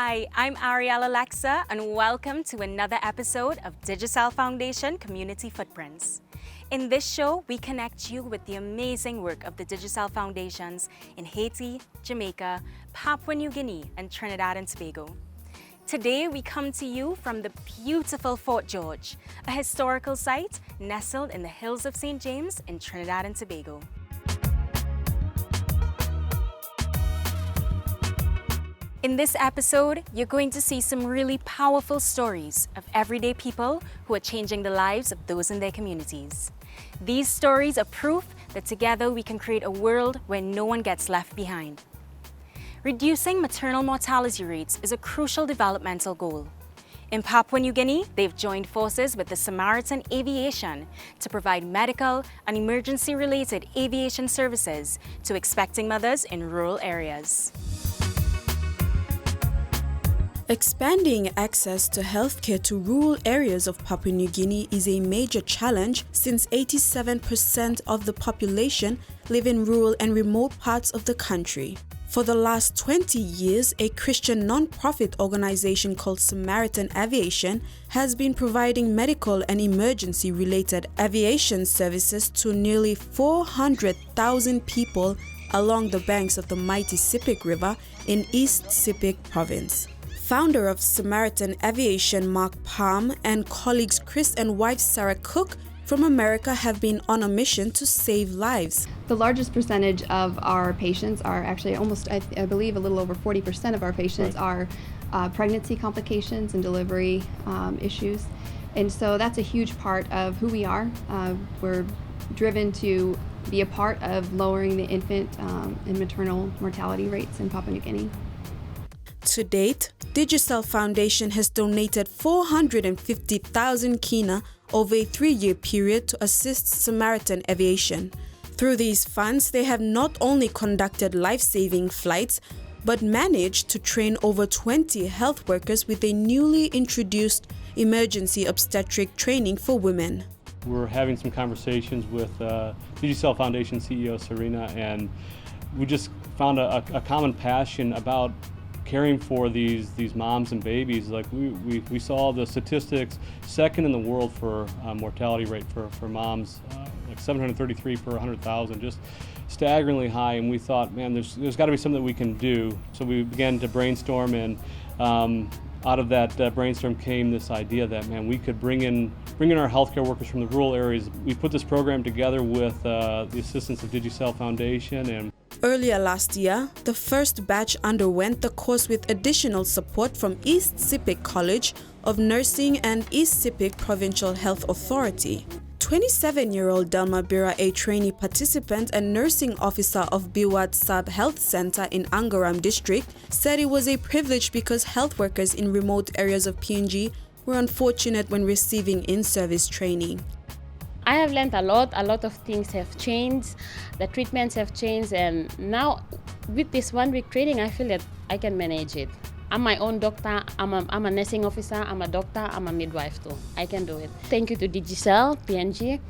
Hi, I'm Ariel Alexa, and welcome to another episode of Digicel Foundation Community Footprints. In this show, we connect you with the amazing work of the Digicel Foundations in Haiti, Jamaica, Papua New Guinea, and Trinidad and Tobago. Today, we come to you from the beautiful Fort George, a historical site nestled in the hills of St. James in Trinidad and Tobago. In this episode, you're going to see some really powerful stories of everyday people who are changing the lives of those in their communities. These stories are proof that together we can create a world where no one gets left behind. Reducing maternal mortality rates is a crucial developmental goal. In Papua New Guinea, they've joined forces with the Samaritan Aviation to provide medical and emergency-related aviation services to expecting mothers in rural areas. Expanding access to healthcare to rural areas of Papua New Guinea is a major challenge since 87% of the population live in rural and remote parts of the country. For the last 20 years, a Christian non-profit organization called Samaritan Aviation has been providing medical and emergency-related aviation services to nearly 400,000 people along the banks of the mighty Sepik River in East Sepik Province. Founder of Samaritan Aviation, Mark Palm, and colleagues Chris and wife Sarah Cook from America have been on a mission to save lives. The largest percentage of our patients are actually almost, I believe, a little over 40% of our patients are pregnancy complications and delivery issues. And so that's a huge part of who we are. We're driven to be a part of lowering the infant and maternal mortality rates in Papua New Guinea. To date, Digicel Foundation has donated 450,000 kina over a 3-year period to assist Samaritan Aviation. Through these funds, they have not only conducted life-saving flights, but managed to train over 20 health workers with a newly introduced emergency obstetric training for women. We're having some conversations with Digicel Foundation CEO Serena, and we just found a common passion about caring for these moms and babies. Like we saw the statistics, second in the world for mortality rate for moms, like 733 per 100,000, just staggeringly high. And we thought, man, there's got to be something that we can do. So we began to brainstorm, and out of that brainstorm came this idea that, man, we could bring in our healthcare workers from the rural areas. We put this program together with the assistance of Digicel Foundation. And earlier last year, the first batch underwent the course with additional support from East Sepik College of Nursing and East Sepik Provincial Health Authority. 27-year-old Delma Bira, a trainee participant and nursing officer of Biwat Sub Health Center in Angaram District, said it was a privilege because health workers in remote areas of PNG were unfortunate when receiving in-service training. I have learned a lot of things have changed, the treatments have changed, and now with this 1-week training, I feel that I can manage it. I'm my own doctor, I'm a nursing officer, I'm a doctor, I'm a midwife too. I can do it. Thank you to Digicel, PNG,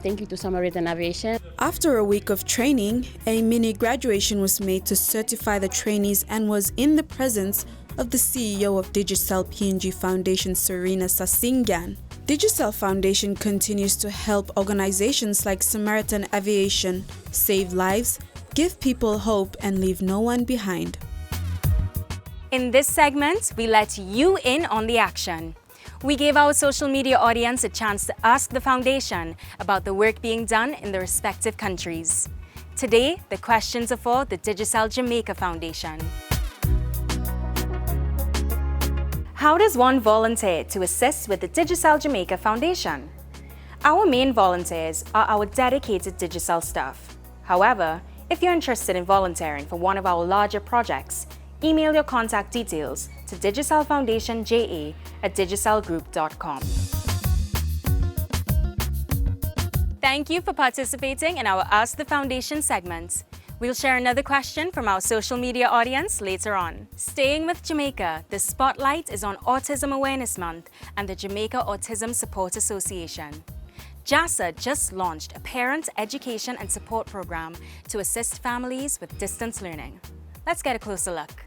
thank you to Samaritan Aviation. After a week of training, a mini graduation was made to certify the trainees and was in the presence of the CEO of Digicel PNG Foundation, Serena Sasingyan. Digicel Foundation continues to help organizations like Samaritan Aviation save lives, give people hope, and leave no one behind. In this segment, we let you in on the action. We gave our social media audience a chance to ask the foundation about the work being done in the respective countries. Today, the questions are for the Digicel Jamaica Foundation. How does one volunteer to assist with the Digicel Jamaica Foundation? Our main volunteers are our dedicated Digicel staff. However, if you're interested in volunteering for one of our larger projects, email your contact details to digicelfoundationja@digicelgroup.com. Thank you for participating in our Ask the Foundation segment. We'll share another question from our social media audience later on. Staying with Jamaica, the spotlight is on Autism Awareness Month and the Jamaica Autism Support Association. JASA just launched a parent education and support program to assist families with distance learning. Let's get a closer look.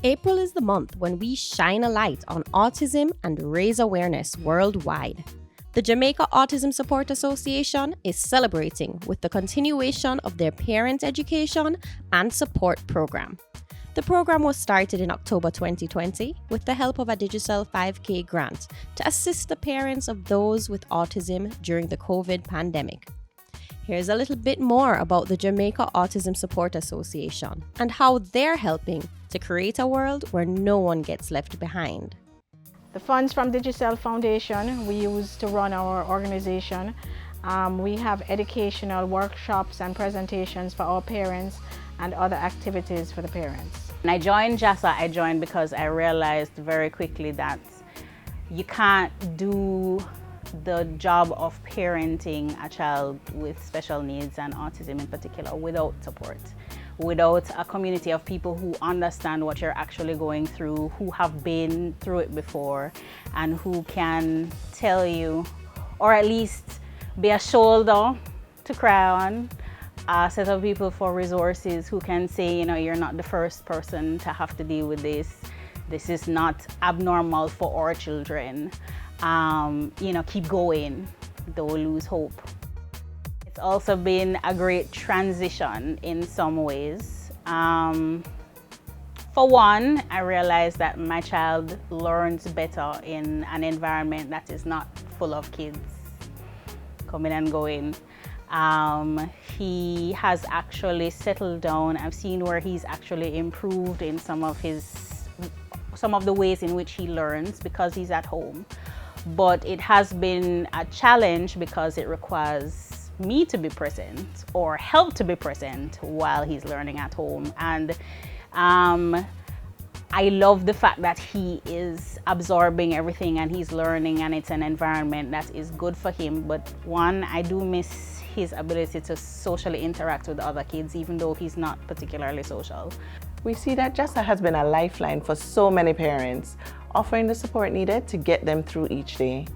April is the month when we shine a light on autism and raise awareness worldwide. The Jamaica Autism Support Association is celebrating with the continuation of their parent education and support program. The program was started in October 2020 with the help of a Digicel 5K grant to assist the parents of those with autism during the COVID pandemic. Here's a little bit more about the Jamaica Autism Support Association and how they're helping to create a world where no one gets left behind. The funds from Digicel Foundation we use to run our organization. We have educational workshops and presentations for our parents and other activities for the parents. When I joined JASA, I joined because I realized very quickly that you can't do the job of parenting a child with special needs and autism in particular without support, without a community of people who understand what you're actually going through, who have been through it before, and who can tell you, or at least be a shoulder to cry on, a set of people for resources who can say, you know, you're not the first person to have to deal with this. This is not abnormal for our children. Keep going, don't lose hope. It's also been a great transition in some ways. For one, I realized that my child learns better in an environment that is not full of kids coming and going. He has actually settled down. I've seen where he's actually improved in some of the ways in which he learns because he's at home. But it has been a challenge because it requires me to be present or help to be present while he's learning at home. And I love the fact that he is absorbing everything and he's learning, and it's an environment that is good for him. But one, I do miss his ability to socially interact with other kids, even though he's not particularly social. We see that JASA has been a lifeline for so many parents, offering the support needed to get them through each day.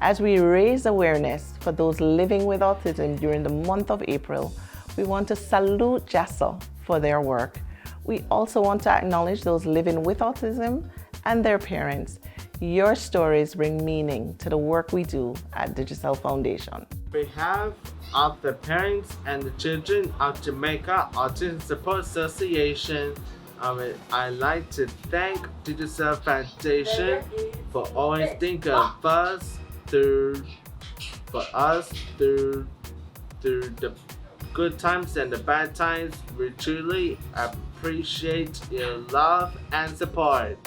As we raise awareness for those living with autism during the month of April, we want to salute JASA for their work. We also want to acknowledge those living with autism and their parents. Your stories bring meaning to the work we do at Digicel Foundation. On behalf of the parents and the children of Jamaica Autism Support Association, I'd like to thank Digicel Foundation for always thinking of us through the good times and the bad times. We truly appreciate your love and support.